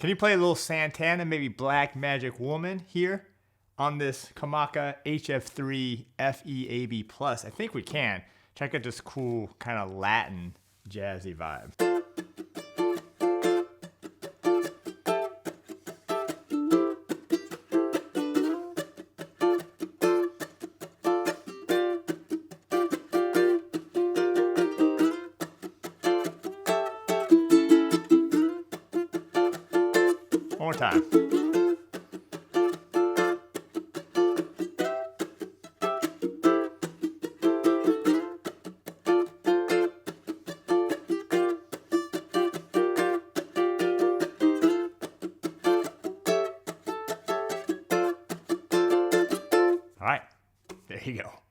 Can you play a little Santana, maybe Black Magic Woman here on this Kamaka HF-3 FEab Plus? I think we can. Check out this cool kind of Latin jazzy vibe. One more time. All right, there you go.